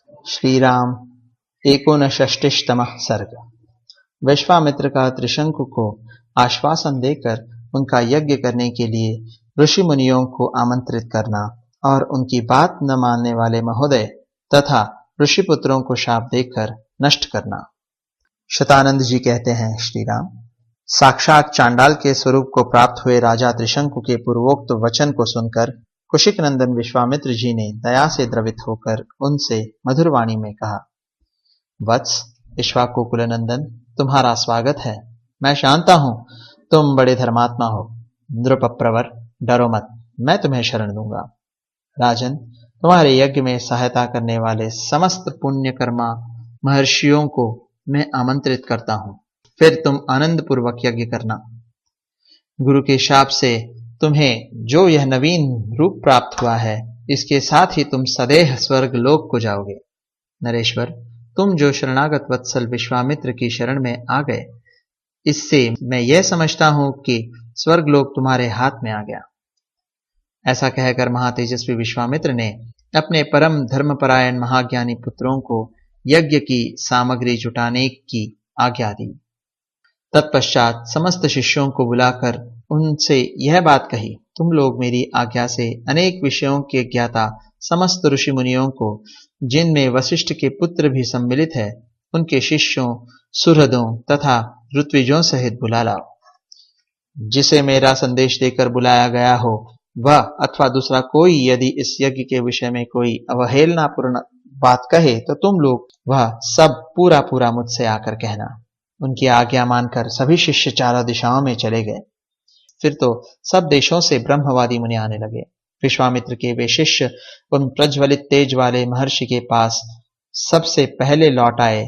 श्री राम एकोनषष्टितमः सर्ग। विश्वामित्र का त्रिशंकु को आश्वासन देकर उनका यज्ञ करने के लिए ऋषि मुनियों को आमंत्रित करना और उनकी बात न मानने वाले महोदय तथा ऋषि पुत्रों को शाप देकर नष्ट करना। शतानंद जी कहते हैं, श्री राम, साक्षात चांडाल के स्वरूप को प्राप्त हुए राजा त्रिशंकु के पूर्वोक्त वचन को सुनकर कुशिक नंदन विश्वामित्र जी ने दया से द्रवित होकर उनसे मधुर वाणी में कहा, वत्स इक्ष्वाकुकुल नंदन, तुम्हारा स्वागत है। मैं जानता हूं तुम बड़े धर्मात्मा हो। नृपप्रवर, डरो मत, मैं तुम्हें शरण दूंगा। राजन, तुम्हारे यज्ञ में सहायता करने वाले समस्त पुण्यकर्मा महर्षियों को मैं आमंत्रित करता हूं, फिर तुम आनंद पूर्वक यज्ञ करना। गुरु के शाप से तुम्हें जो यह नवीन रूप प्राप्त हुआ है, इसके साथ ही तुम सदैह स्वर्ग लोक को जाओगे। नरेश्वर, तुम जो शरणागत वत्सल विश्वामित्र की शरण में आ गए, इससे मैं यह समझता हूं कि स्वर्ग लोक तुम्हारे हाथ में आ गया। ऐसा कहकर महातेजस्वी विश्वामित्र ने अपने परम धर्मपरायण महाज्ञानी पुत्रों को यज्ञ की सामग्री जुटाने की आज्ञा दी। तत्पश्चात समस्त शिष्यों को बुलाकर उनसे यह बात कही, तुम लोग मेरी आज्ञा से अनेक विषयों के ज्ञाता समस्त ऋषि मुनियों को, जिनमें वशिष्ठ के पुत्र भी सम्मिलित है, उनके शिष्यों, सुहृदों तथा ऋत्विजों सहित बुला लाओ। जिसे मेरा संदेश देकर बुलाया गया हो वह अथवा दूसरा कोई यदि इस यज्ञ के विषय में कोई अवहेलनापूर्ण बात कहे तो तुम लोग वह सब पूरा पूरा मुझसे आकर कहना। उनकी आज्ञा मानकर सभी शिष्य चारों दिशाओं में चले गए। फिर तो सब देशों से ब्रह्मवादी मुनि आने लगे। विश्वामित्र के वे शिष्य उन प्रज्वलित तेज वाले महर्षि के पास सबसे पहले लौट आए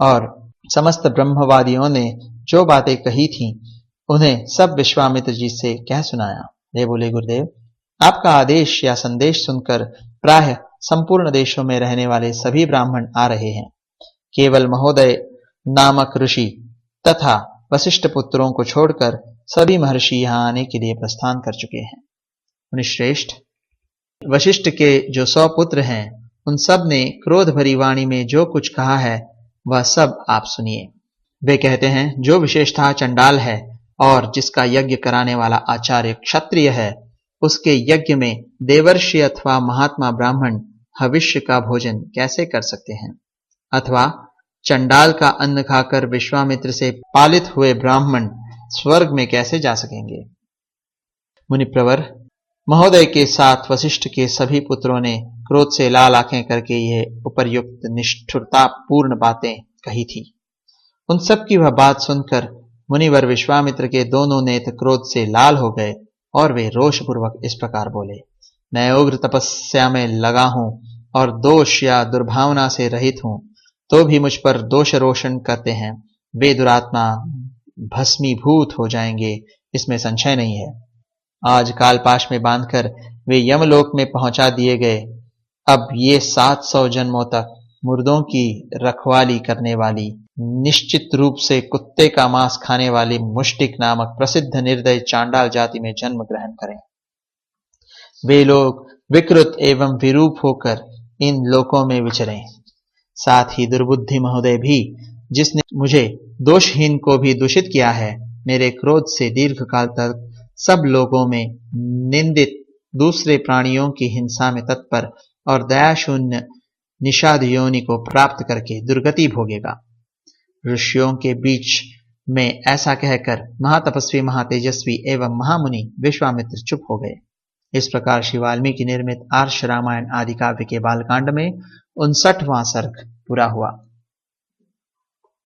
और समस्त ब्रह्मवादियों ने जो बातें कही थीं उन्हें सब विश्वामित्र जी से कह सुनाया। वे बोले, गुरुदेव, आपका आदेश या संदेश सुनकर प्रायः संपूर्ण देशों में रहने वाले सभी ब्राह्मण आ रहे हैं। केवल महोदय नामक ऋषि तथा वशिष्ठ पुत्रों को छोड़कर सभी महर्षि यहां आने के लिए प्रस्थान कर चुके हैं। मुनिश्रेष्ठ, वशिष्ठ के जो 100 पुत्र हैं, उन सब ने क्रोध भरी वाणी में जो कुछ कहा है वह सब आप सुनिए। वे कहते हैं, जो विशेषतः चंडाल है और जिसका यज्ञ कराने वाला आचार्य क्षत्रिय है, उसके यज्ञ में देवर्षि अथवा महात्मा ब्राह्मण हविष्य का भोजन कैसे कर सकते हैं, अथवा चंडाल का अन्न खाकर विश्वामित्र से पालित हुए ब्राह्मण स्वर्ग में कैसे जा सकेंगे। मुनिप्रवर, महोदय के साथ वशिष्ठ के सभी पुत्रों ने क्रोध से लाल आंखें करके यह उपर्युक्त निष्ठुरता पूर्ण बातें कही थी। उन सब की वह बात सुनकर मुनिवर विश्वामित्र के दोनों नेत्र क्रोध से लाल हो गए और वे रोषपूर्वक इस प्रकार बोले, मैं उग्र तपस्या में लगा हूं और दोष या दुर्भावना से रहित हूं, तो भी मुझ पर दोष रोशन करते हैं। वे दुरात्मा भस्मीभूत हो जाएंगे, इसमें संशय नहीं है। आज कालपाश में बांधकर वे यमलोक में पहुंचा दिए गए। अब ये 700 जन्मों तक मुर्दों की रखवाली करने वाली, निश्चित रूप से कुत्ते का मांस खाने वाली मुष्टिक नामक प्रसिद्ध निर्दय चांडाल जाति में जन्म ग्रहण करें। वे लोग विकृत एवं विरूप होकर इन लोकों में विचरें। साथ ही दुर्बुद्धि महोदय भी, जिसने मुझे दोषहीन को भी दूषित किया है, मेरे क्रोध से दीर्घ काल तक सब लोगों में निंदित, दूसरे प्राणियों की हिंसा में तत्पर और दयाशून्य निषाद योनि को प्राप्त करके दुर्गति भोगेगा। ऋषियों के बीच में ऐसा कहकर महातपस्वी, महातेजस्वी एवं महामुनि विश्वामित्र चुप हो गए। इस प्रकार श्री वाल्मीकि निर्मित आर्ष रामायण आदि काव्य के बालकांड में 59वां सर्ग पूरा हुआ।